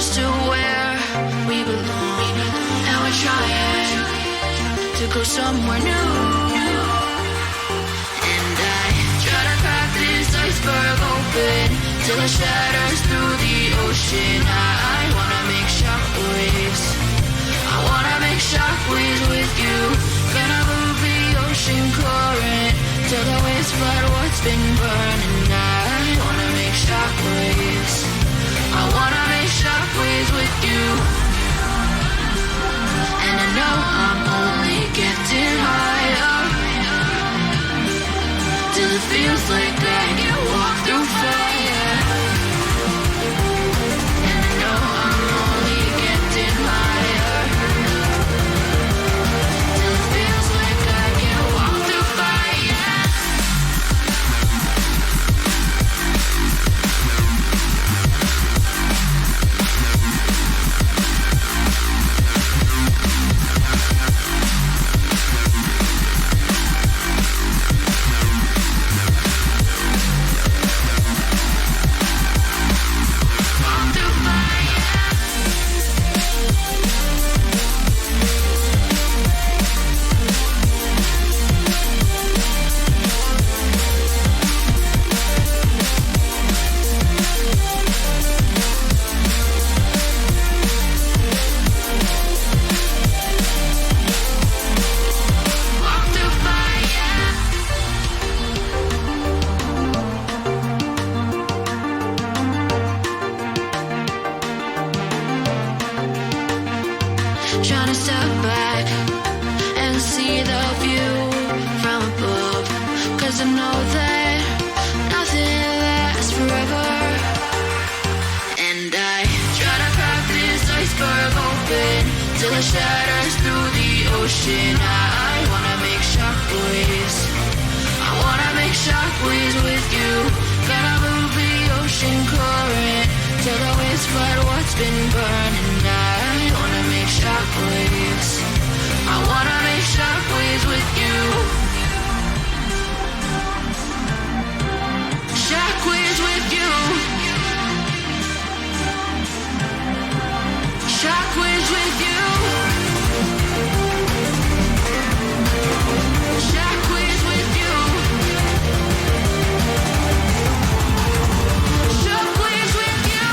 close to where we belong, and we're trying to go somewhere new. And I try to crack this iceberg open till it shatters through the ocean. I wanna make shockwaves. I wanna make shockwaves with you. Gonna move the ocean current till the waves flood what's been burning. I wanna make shockwaves. I wanna make shockwaves with you. And I know I'm only getting higher till it feels like I can walk through fire. And I know I'm only getting higher till it feels like I can walk through fire. Trying to step back and see the view from above, 'cause I know that nothing lasts forever. And I try to crack this iceberg open till it shatters through the ocean. I wanna make shockwaves. I wanna make shockwaves with you. Gonna move the ocean current till the waves flood what's been burning. I wanna make shockwaves. I wanna make shockwaves with you. Shockwaves with you. Shockwaves with you. Shockwaves with you. Shockwaves with you.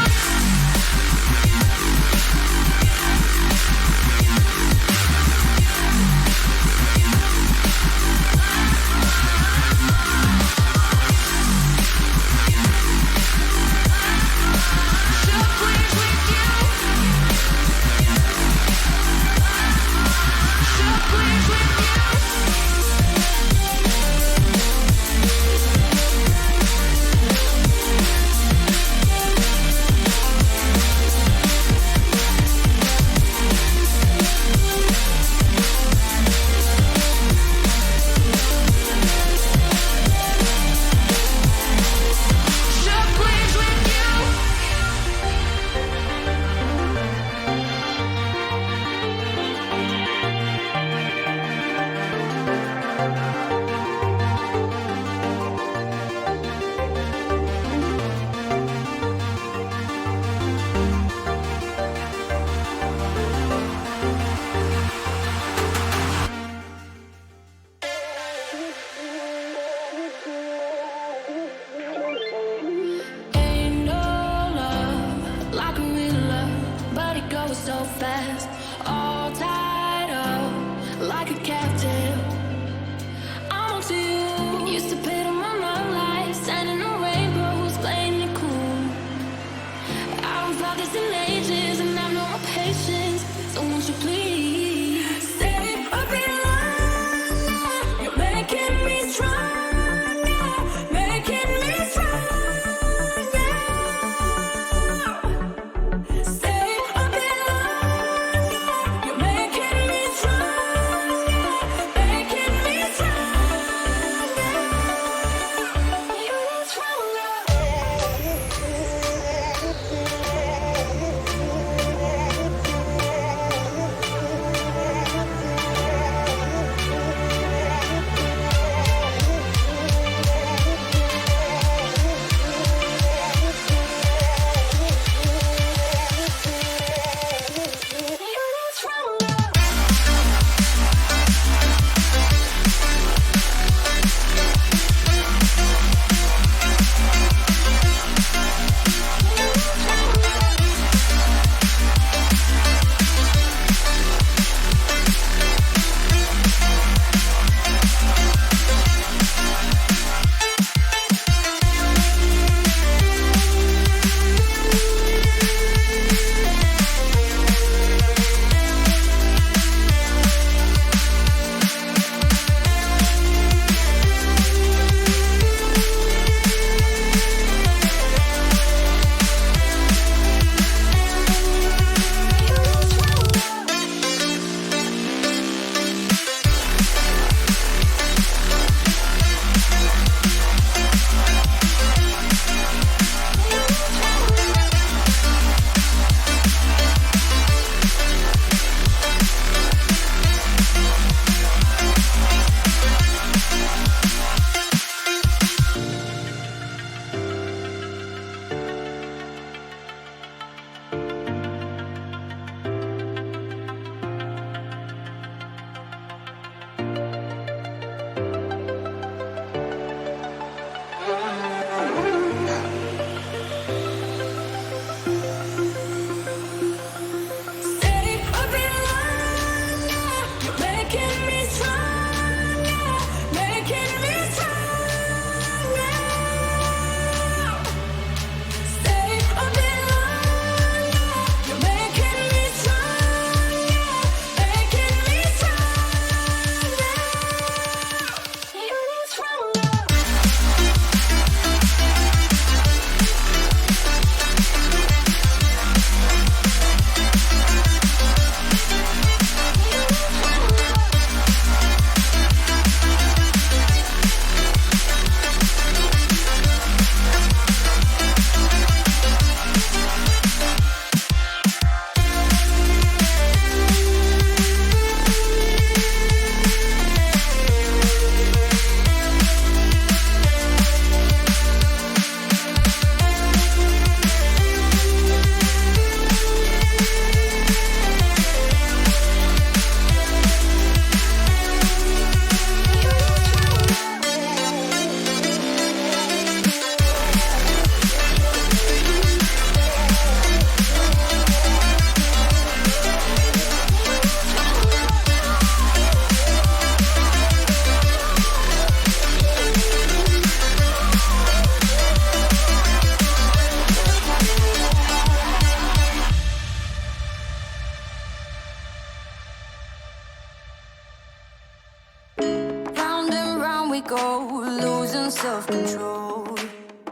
we go, losing self-control.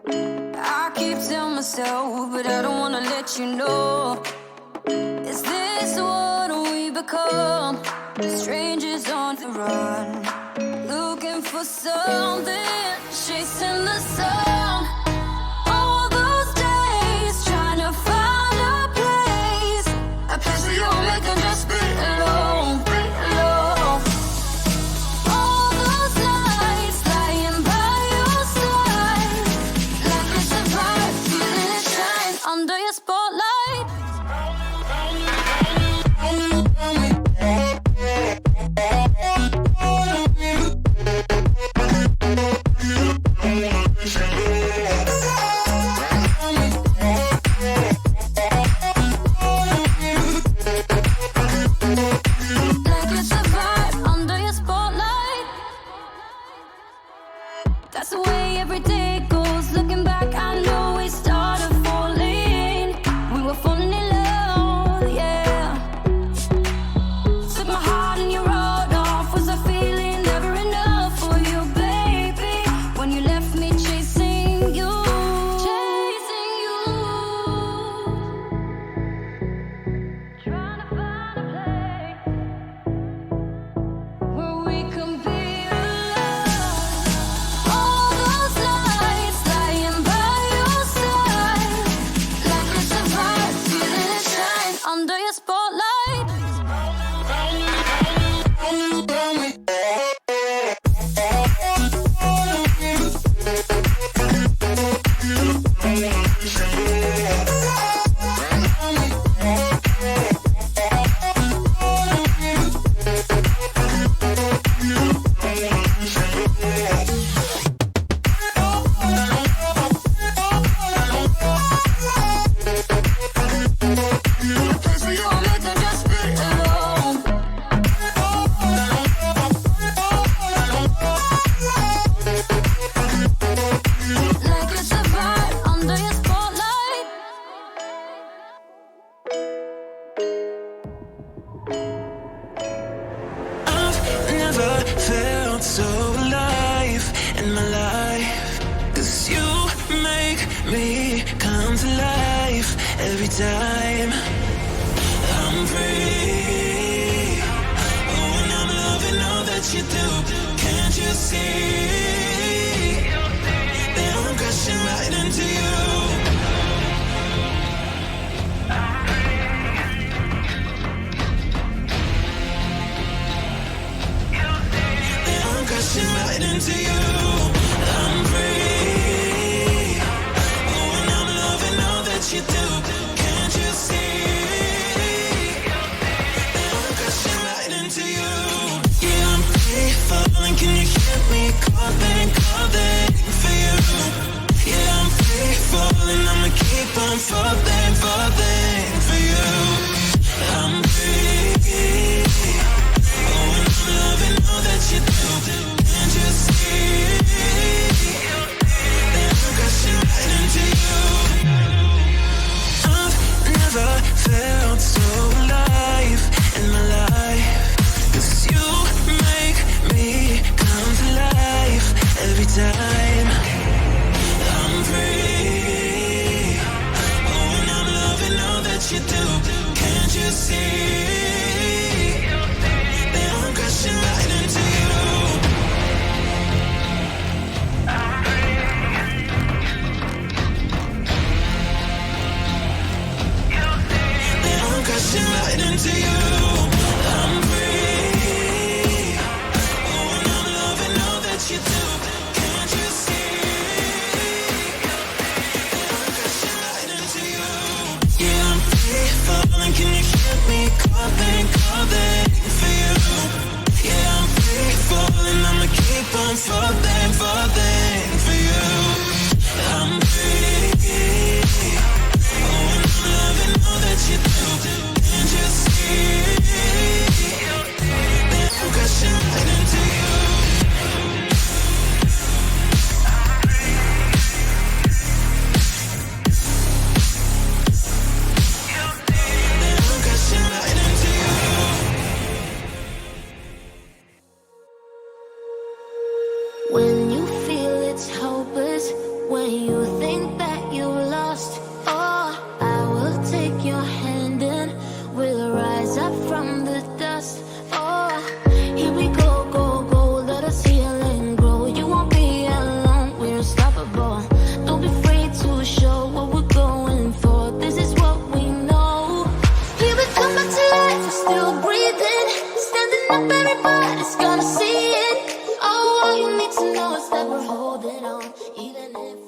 I keep telling myself, but I don't wanna let you know. Is this what we become? Strangers on the run, looking for something, chasing the sun. All those days trying to find a place where you'll make them just be alone, be alone. All those nights lying by your side, like it's a bright, feeling it shine under your spotlight. That's the way every day goes. Looking back, I know we started falling. We were falling in love, yeah. Took my heart and you rode off. Was I feeling never enough for you, baby? When you left me chasing you, chasing you. Trying to find a place where we can be. Under your spotlight. Felt so alive in my life, 'cause you make me come to life every time I'm free. Oh, and I'm loving all that you do. Can't you see that I'm crashing right into you? Crashing right into you. I'm free. Oh, and I'm loving all that you do. Can't you see that I'm crashing right into you? Yeah, I'm free falling. Can you hear me calling, calling for you? Yeah, I'm free falling. I'ma keep on falling, falling for you. I'm free. Oh, and I'm loving all that you do. Can't you see that I'm crashing right into you? I've never felt so alive in my life, 'cause you make me come to life every time I'm free. Oh, and I'm loving all that you do. Can't you see that I'm crashing right into you? Crashing right into you. I'm free. Oh, and I'm loving all that you do. Can't you When you feel it's hopeless, when you think that you lost, oh, I will take your hand and we'll rise up from the dust. Oh, here we go, go, go, let us heal and grow. You won't be alone, we're unstoppable. Don't be afraid to show what we're going for. This is what we know. Here we come back to life, we're still breathing. Standing up, everybody's gonna see it. Oh, all you need to know is that we're holding on, even if